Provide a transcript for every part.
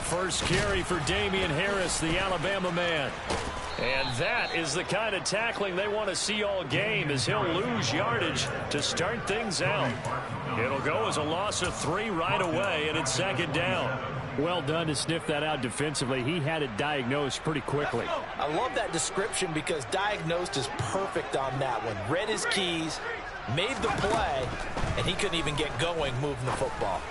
first carry for Damian Harris, the Alabama man. And that is the kind of tackling they want to see all game, as he'll lose yardage to start things out. It'll go as a loss of 3 right away, and it's second down. Well done to sniff that out defensively. He had it diagnosed pretty quickly. I love that description because diagnosed is perfect on that one. Read his keys, made the play, and he couldn't even get going moving the football.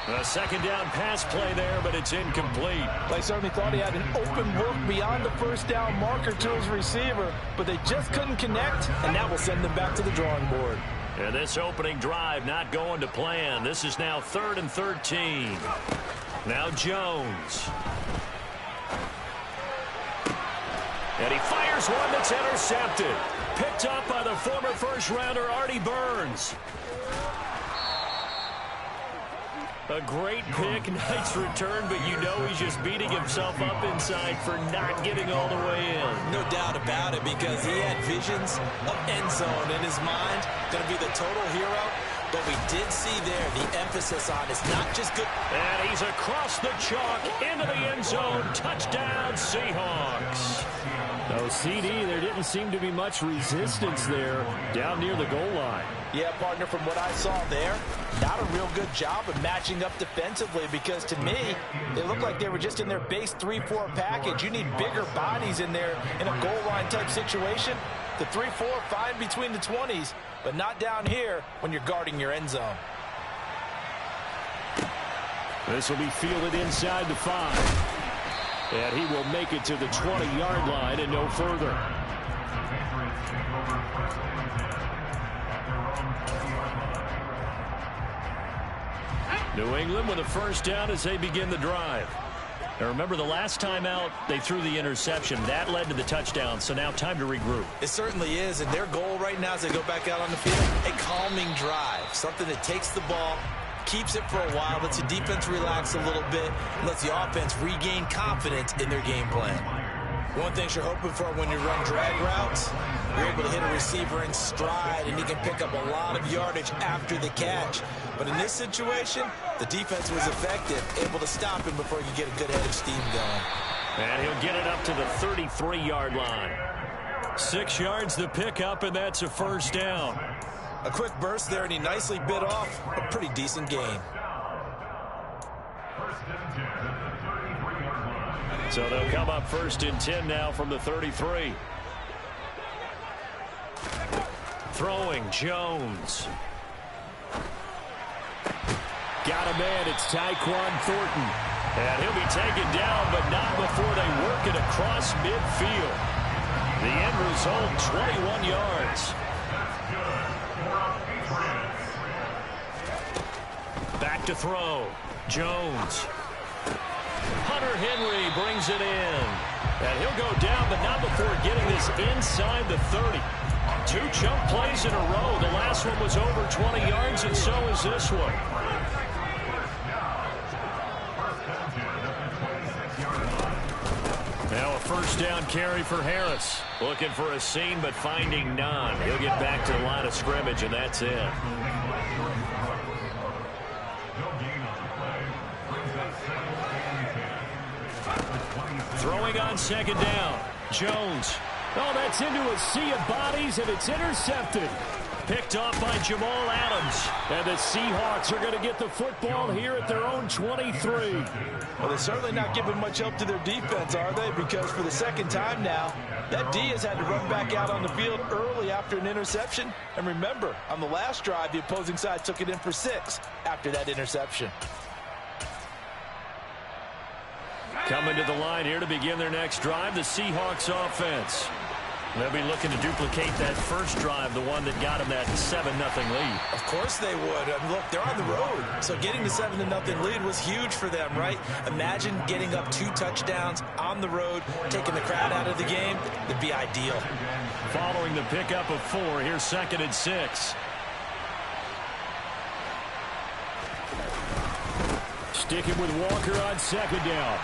A second down pass play there, but it's incomplete. They certainly thought he had an open look beyond the first down marker to his receiver, but they just couldn't connect, and that will send them back to the drawing board. And this opening drive not going to plan. This is now 3rd and 13. Now Jones. And he fires one that's intercepted. Picked up by the former first-rounder Artie Burns. A great pick, nice return, but you know he's just beating himself up inside for not getting all the way in. No doubt about it, because he had visions of end zone in his mind. Going to be the total hero. But we did see there the emphasis on is not just good. And he's across the chalk into the end zone. Touchdown, Seahawks. No, CD, there didn't seem to be much resistance there down near the goal line. Yeah, partner, from what I saw there, not a real good job of matching up defensively, because to me, they looked like they were just in their base 3-4 package. You need bigger bodies in there in a goal line type situation. The 3-4 fine between the 20s, but not down here when you're guarding your end zone. This will be fielded inside the 5. And he will make it to the 20-yard line and no further. New England with a first down as they begin the drive. Now remember, the last time out, they threw the interception. That led to the touchdown, so now time to regroup. It certainly is, and their goal right now as they go back out on the field, a calming drive. Something that takes the ball, keeps it for a while, lets the defense relax a little bit, and lets the offense regain confidence in their game plan. One thing you're hoping for when you run drag routes, you're able to hit a receiver in stride, and he can pick up a lot of yardage after the catch. But in this situation, the defense was effective, able to stop him before he could get a good head of steam going. And he'll get it up to the 33-yard line. 6 yards the pickup, and that's a first down. A quick burst there, and he nicely bit off a pretty decent gain. So they'll come up 1st and 10 now from the 33. Throwing, Jones. Got a man, it's Tyquan Thornton. And he'll be taken down, but not before they work it across midfield. The end result, 21 yards. Back to throw. Jones. Hunter Henry brings it in. And he'll go down, but not before getting this inside the 30. 2 chunk plays in a row. The last one was over 20 yards, and so is this one. Now a first down carry for Harris. Looking for a seam, but finding none. He'll get back to the line of scrimmage, and that's it. Throwing on second down. Jones. Oh, that's into a sea of bodies, and it's intercepted. Picked off by Jamal Adams. And the Seahawks are going to get the football here at their own 23. Well, they're certainly not giving much help to their defense, are they? Because for the second time now, that D has had to run back out on the field early after an interception. And remember, on the last drive, the opposing side took it in for 6 after that interception. Coming to the line here to begin their next drive, the Seahawks offense. They'll be looking to duplicate that first drive, the one that got them that 7-0 lead. Of course they would. Look, they're on the road, so getting the 7-0 lead was huge for them, right? Imagine getting up 2 touchdowns on the road, taking the crowd out of the game. That'd be ideal. Following the pickup of 4, here's 2nd and 6. Sticking with Walker on second down.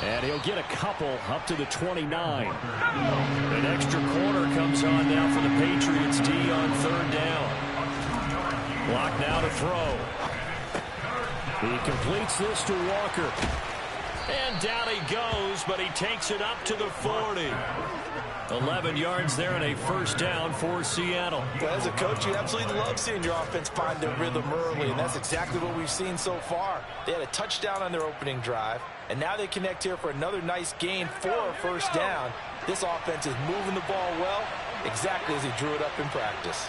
And he'll get a couple up to the 29. An extra corner comes on now for the Patriots D on 3rd down. Block now to throw. He completes this to Walker. And down he goes, but he takes it up to the 40. 11 yards there and a first down for Seattle. Well, as a coach, you absolutely love seeing your offense find their rhythm early, and that's exactly what we've seen so far. They had a touchdown on their opening drive, and now they connect here for another nice gain for a first down. This offense is moving the ball well, exactly as he drew it up in practice.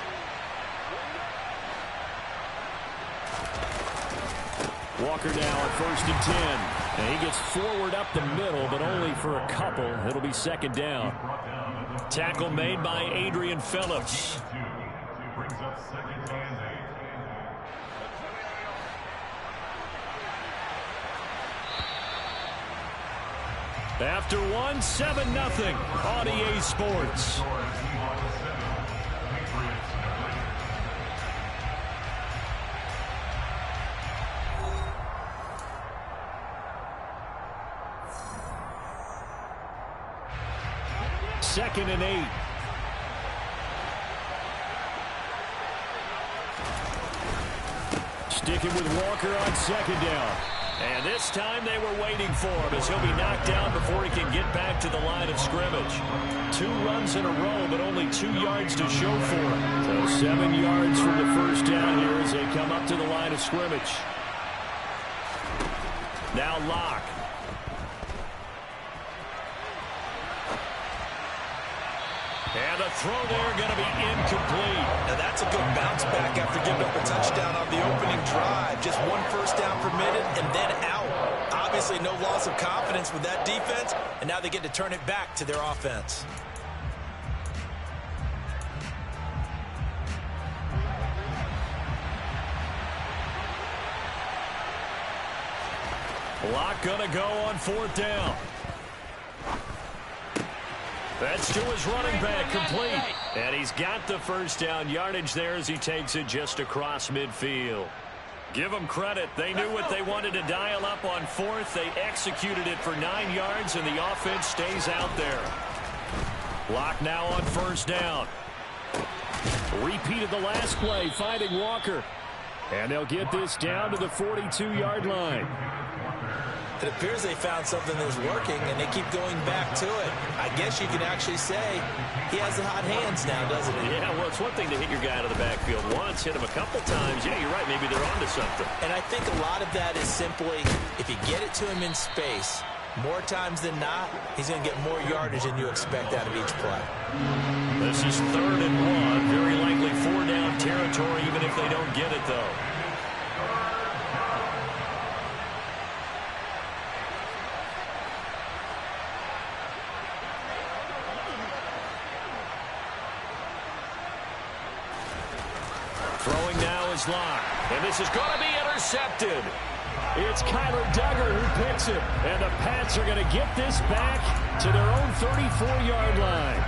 Walker now on 1st and 10. And he gets forward up the middle, but only for a couple. It'll be second down. Tackle made by Adrian Phillips. After one, 7-0 on EA Sports. Second and 8. Sticking with Walker on second down. And this time they were waiting for him as he'll be knocked down before he can get back to the line of scrimmage. 2 runs in a row, but only 2 yards to show for him. So 7 yards from the first down here as they come up to the line of scrimmage. Now Locke. And the throw there going to be incomplete. Now that's a good bounce back after giving up a touchdown on the opening drive. Just 1 first down permitted and then out. Obviously no loss of confidence with that defense, and now they get to turn it back to their offense. Locke going to go on 4th down. That's to his running back, complete. And he's got the first down yardage there as he takes it just across midfield. Give them credit. They knew what they wanted to dial up on 4th. They executed it for 9 yards, and the offense stays out there. Locke now on 1st down. Repeat of the last play, finding Walker. And they'll get this down to the 42-yard line. It appears they found something that's working, and they keep going back to it. I guess you could actually say he has the hot hands now, doesn't he? Yeah, well, it's one thing to hit your guy out of the backfield once, hit him a couple times. Yeah, you're right. Maybe they're onto something. And I think a lot of that is simply if you get it to him in space, more times than not, he's going to get more yardage than you expect out of each play. This is 3rd and 1. Very likely 4-down territory, even if they don't get it, though. Throwing now is Locke. And this is going to be intercepted. It's Kyler Duggar who picks it. And the Pats are going to get this back to their own 34-yard line.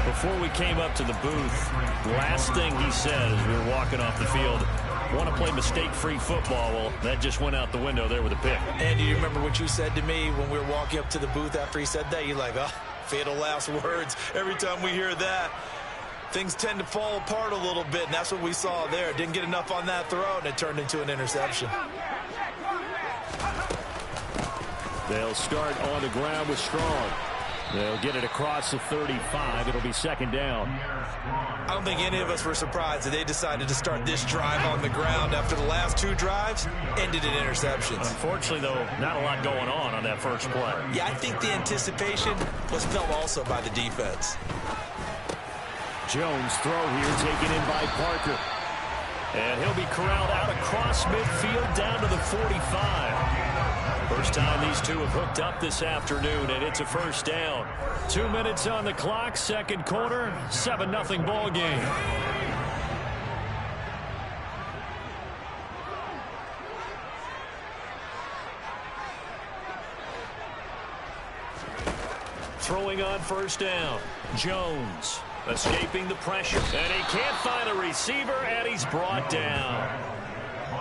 Before we came up to the booth, last thing he said as we were walking off the field, want to play mistake-free football. Well, that just went out the window there with a pick. And do you remember what you said to me when we were walking up to the booth after he said that? You're like, oh, fatal last words. Every time we hear that, things tend to fall apart a little bit, and that's what we saw there. Didn't get enough on that throw, and it turned into an interception. They'll start on the ground with Strong. They'll get it across the 35. It'll be second down. I don't think any of us were surprised that they decided to start this drive on the ground after the last 2 drives ended in interceptions. Unfortunately, though, not a lot going on that first play. Yeah, I think the anticipation was felt also by the defense. Jones throw here taken in by Parker. And he'll be corralled out across midfield down to the 45. First time these two have hooked up this afternoon, and it's a first down. 2 minutes on the clock, second quarter, 7-0 ball game. Throwing on first down, Jones. Escaping the pressure, and he can't find a receiver, and he's brought down.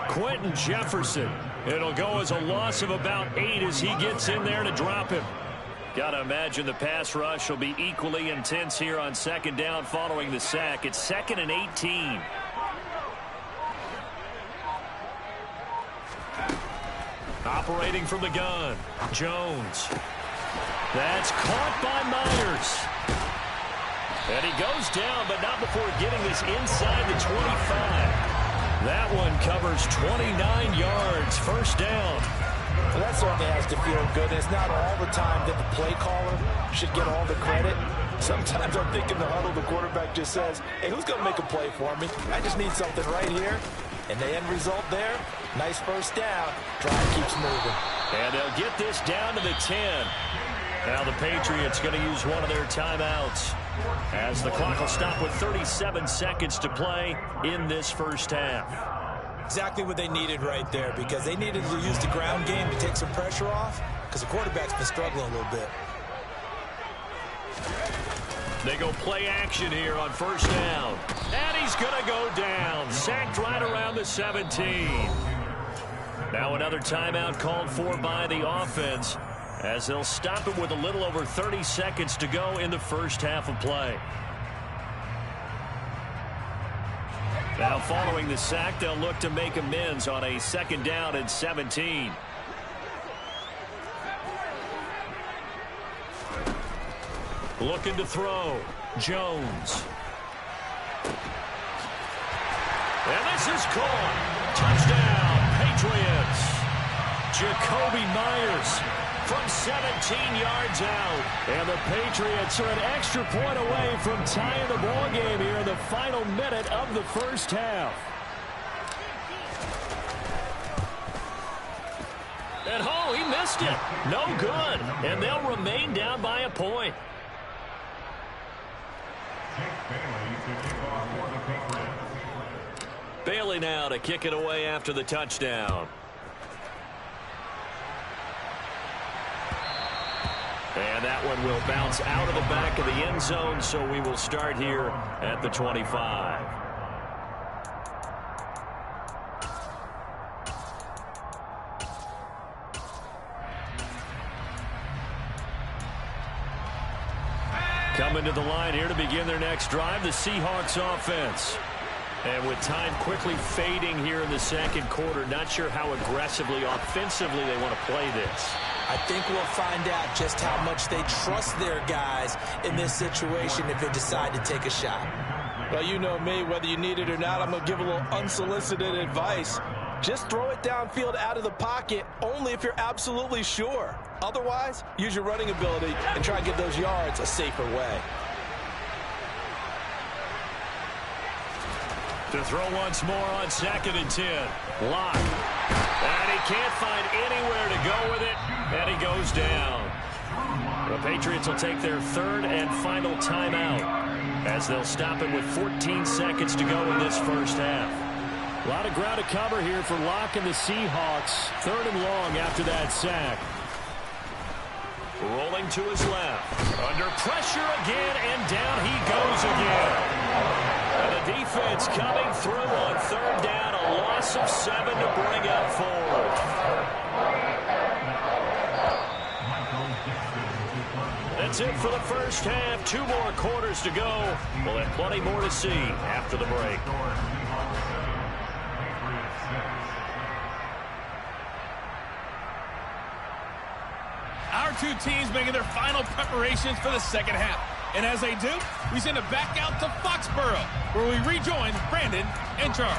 Quentin Jefferson. It'll go as a loss of about 8 as he gets in there to drop him. Got to imagine the pass rush will be equally intense here on second down following the sack. It's 2nd and 18. Operating from the gun, Jones. That's caught by Myers. And he goes down, but not before getting this inside the 25. That one covers 29 yards, first down. Well, that certainly has to feel good. It's not all the time that the play caller should get all the credit. Sometimes I'm thinking the huddle, the quarterback just says, hey, who's going to make a play for me? I just need something right here. And the end result there, nice first down. Drive keeps moving. And they'll get this down to the 10. Now the Patriots going to use one of their timeouts as the clock will stop with 37 seconds to play in this first half. Exactly what they needed right there, because they needed to use the ground game to take some pressure off, because the quarterback's been struggling a little bit. They go play action here on first down. And he's going to go down. Sacked right around the 17. Now another timeout called for by the offense, as they'll stop it with a little over 30 seconds to go in the first half of play. Now following the sack, they'll look to make amends on a second down and 17. Looking to throw, Jones. And this is caught. Touchdown, Patriots. Jacoby Myers from 17 yards out. And the Patriots are an extra point away from tying the ball game here in the final minute of the first half. And oh, he missed it. No good. And they'll remain down by a point. Bailey now to kick it away after the touchdown. And that one will bounce out of the back of the end zone, so we will start here at the 25. Coming to the line here to begin their next drive, the Seahawks offense. And with time quickly fading here in the second quarter, not sure how aggressively, offensively they want to play this. I think we'll find out just how much they trust their guys in this situation if they decide to take a shot. Well, you know me, whether you need it or not, I'm going to give a little unsolicited advice. Just throw it downfield out of the pocket only if you're absolutely sure. Otherwise, use your running ability and try and get those yards a safer way. To throw once more on 2nd and 10. Lock. And he can't find anywhere to go with it. And he goes down. The Patriots will take their third and final timeout as they'll stop it with 14 seconds to go in this first half. A lot of ground to cover here for Locke and the Seahawks. 3rd and long after that sack. Rolling to his left. Under pressure again, and down he goes again. And the defense coming through on 3rd down. A loss of 7 to bring up 4th. That's it for the first half. 2 more quarters to go. We'll have plenty more to see after the break. Our two teams making their final preparations for the second half. And as they do, we send it back out to Foxborough, where we rejoin Brandon and Charles.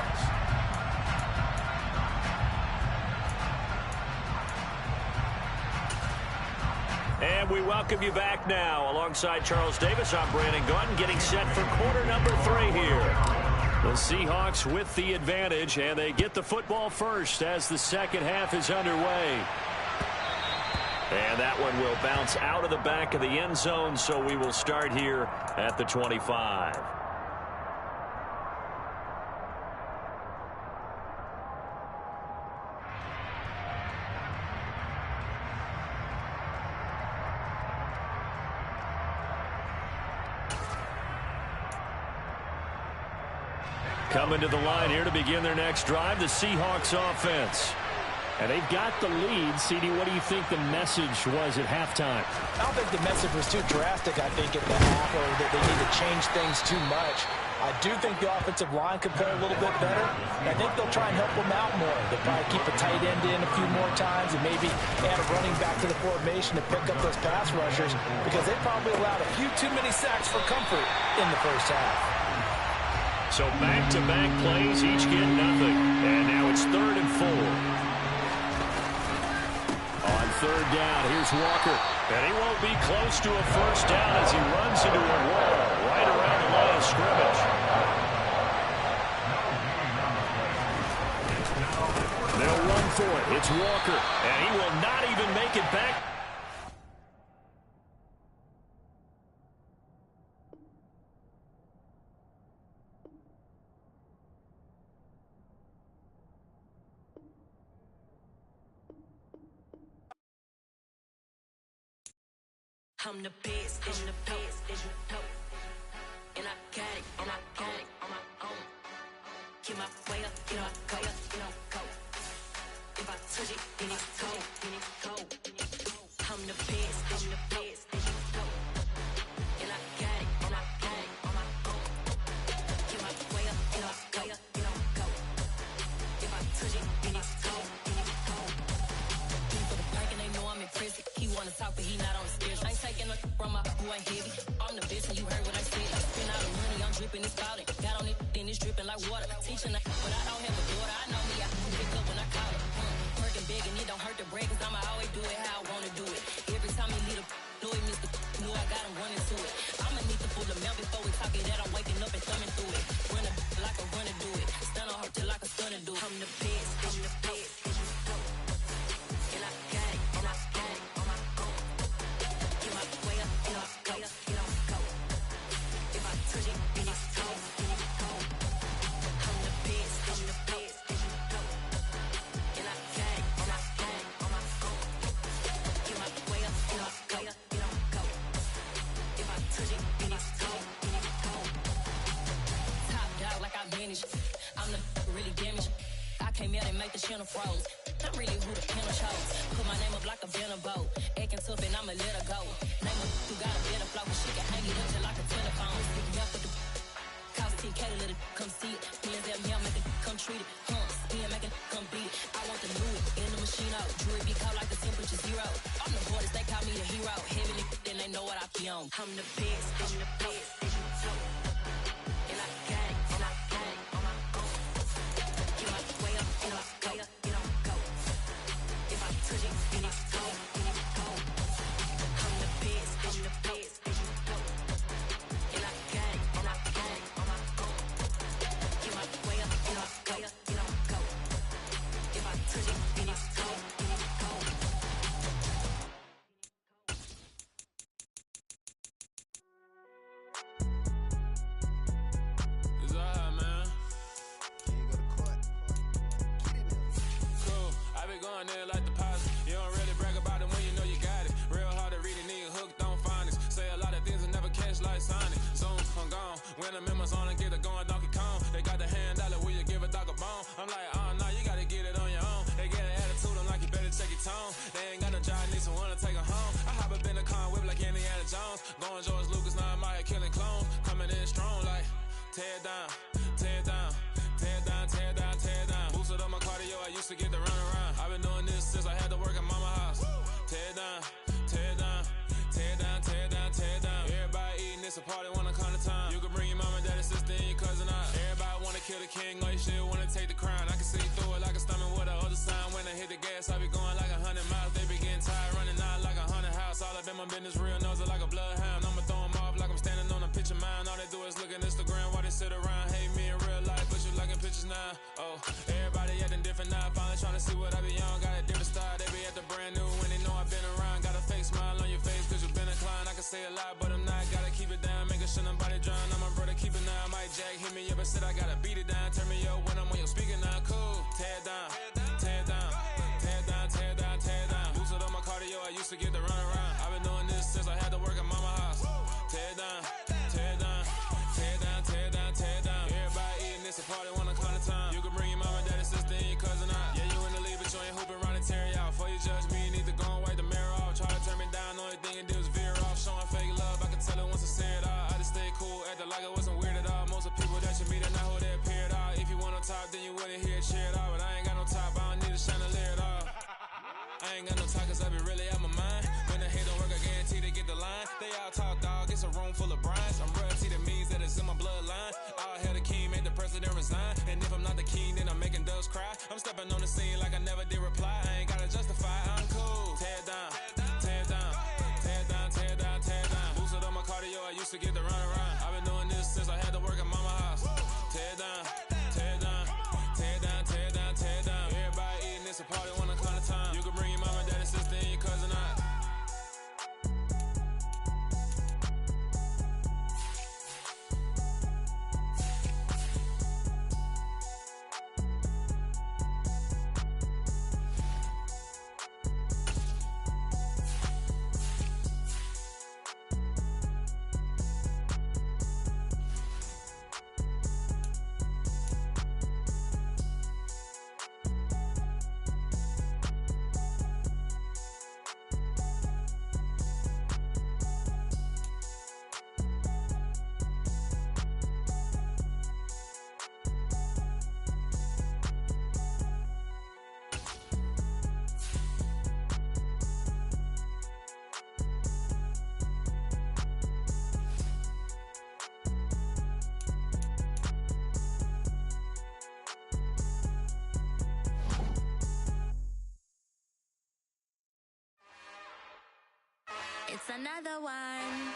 And we welcome you back now. Alongside Charles Davis, I'm Brandon Gaudin, getting set for quarter number 3 here. The Seahawks with the advantage, and they get the football first as the second half is underway. And that one will bounce out of the back of the end zone, so we will start here at the 25. Coming to the line here to begin their next drive, the Seahawks offense. And they've got the lead. CD, what do you think the message was at halftime? I don't think the message was too drastic, I think, at the half, or that they need to change things too much. I do think the offensive line could play a little bit better. I think they'll try and help them out more. They'll probably keep a tight end in a few more times and maybe add a running back to the formation to pick up those pass rushers because they probably allowed a few too many sacks for comfort in the first half. So back-to-back plays, each get nothing. And now it's 3rd and 4. On 3rd down, here's Walker. And he won't be close to a first down as he runs into a wall right around the line of scrimmage. They'll run for it. It's Walker. And he will not even make it back. I'm the best, and I got it, on my own. Get my way up, get my go. If I touch it, then it's cold. I'm the best, and I got it, on my own. Get my way up, get my go. If I touch it, then it's cold. For the bank and they know I'm in prison. He wanna talk, but he not on the schedule. I ain't taking no from my who ain't heavy. I'm the best, and you heard what I said. I spend all the money, I'm dripping, it's spouting. Got on it, then it's dripping like water. Teaching, but I don't have a daughter. I know me, I can pick up when I call it. Working big, and it don't hurt the break, cause I'ma always do it how I wanna do it. Every time he lead a Louis, Mr. Knew I got him running to it. I'ma need to pull the mail before we talk it that I'm waking up and thumbing through it. Run like a runner do it. Stun on her till like a stunner do it. I'm the best, and I got it, on my own. Get my way up, get my go. If I touch it, then it's cold. I'm the best, and I got it, on my own. Get my way up, get my go. If I touch it, then it's cold. Top dog like I manage. I'm the really damaged. I came out and make the channel froze. I'm really who the piano chose. Put my name up like a banner boat. Acting tough and I'ma let her go. Name her who got a better flow, but she can hang it up just like a telephone. Stick me up with the cost 10K to let it come see it. Millions at me, I'll make it come treat it. Spin, make it come beat it. I want the new it in the machine out. Jewelry be caught like the temperature 0. I'm the hardest, they call me the hero. Heavenly, then they know what I be on. I'm the best, and I got it, on my own. Get my way up, get my go. If I touch it, then it's cold. I'm the best, and I got it, on my own. Get my way up, get my go. If I touch it, then it's cold. It's alright, man. Cool. I be going there like deposit. You don't really brag about it when you know you got it. Real hard to read a nigga hooked on phonics. Say a lot of things and never catch like Sonic. Zoom, I'm gone. When the members on and get it going Donkey Kong. They got the $100, will you give a dog a bone? I'm like, oh no, you gotta get it on your own. They get an attitude, I'm like, you better check your tone. They ain't got no job, need someone to take her home. I hop up in the car whip like Indiana Jones. Going George Lucas, now I'm out here killing clones. Coming in strong like, tear down, tear down. Tear down, tear down, tear down. Boosted up my cardio, I used to get the run around. I've been doing this since I had to work at mama house. Tear down, tear down, tear down, tear down, tear down. Everybody eating, it's a party when I come to time. You can bring your mama, daddy, sister, and your cousin out. Everybody wanna kill the king, or you shit wanna take the crown. I can see through it like a stomach with a other sign. When I hit the gas, I be going like 100 miles. They be getting tired, running out like a 100 house. All up in my business, real nose it like a bloodhound. I'ma throw 'em off like I'm standing on a picture mound. All they do is look at Instagram while they sit around. Hate me in real life, but you liking pictures now. Oh, everybody acting different now. Finally trying to see what I be on. Got a different style, they be at the brand new when they know I've been around. Got a fake smile on your face cause you been inclined. I can say a lot, but I'm not. Gotta keep it down, making sure nobody drown. I'm my brother, keep it now. Mike Jack hit me up and said I gotta beat it down. Turn me up when I'm on your speaker now. Cool, tear down, tear down, tear down, tear down, tear down. Boosted up my cardio, I used to get the run around. I've been doing this since I had to work at mama house. Tear down, tear down, tear down, tear down, tear down. Everybody eating, it's a party when I come to time. You can bring your mama, daddy, sister, and your cousin out. Yeah, you in the league, but you ain't hooping around and tear you out. Before you judge me, you need to go and wipe the mirror off. Try to turn me down, only thing you do is veer off. Showing fake love, I can tell it once I say it all. I just stay cool, acting like I wasn't weird at all. Most of the people cause I be really out my mind. When the hate don't work, I guarantee to get the line. They all talk, dog, it's a room full of brines. I'm royalty, that means that it's in my bloodline. All hail the king, made the president resign. And if I'm not the king, then I'm making doves cry. I'm stepping on the scene like I never did reply. I ain't gotta justify, I'm cool. Tear down, tear down, tear down, tear down, tear down. Boosted on my cardio, I used to get the run around. I've been doing this since I had to work at mama house. Tear down, tear down, tear down, tear down, tear down. Everybody eating, it's a party, one kind of time. You can bring your mama, daddy, sister, and your cousin out. It's another one.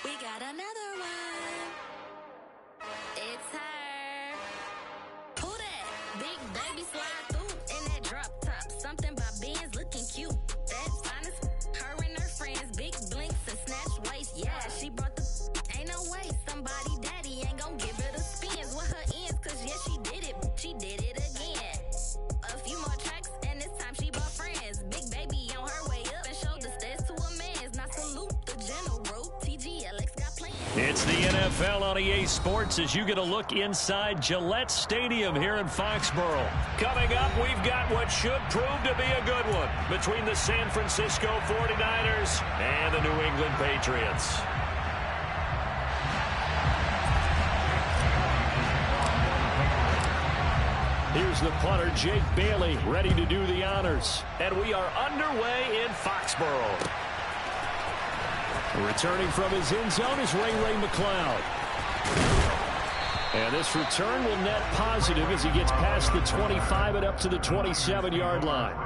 We got another one. It's her. Who that? Big baby slide through in that drop top. Something by Benz looking cute. That's honest. Her and her friends, big blinks and snatch waist. Yeah, she brought the. Ain't no way somebody daddy ain't gon' give her the spins with her ends. Cause yeah, she did it. She did it again. A few more tracks and this time she brought friends. Big baby on her way up and showed the stairs to a man's. Now salute the general. TGLX got plans. It's the NFL on EA Sports as you get a look inside Gillette Stadium here in Foxborough. Coming up, we've got what should prove to be a good one between the San Francisco 49ers and the New England Patriots. Here's the punter, Jake Bailey, ready to do the honors. And we are underway in Foxborough. Returning from his end zone is Ray McCloud. And this return will net positive as he gets past the 25 and up to the 27-yard line.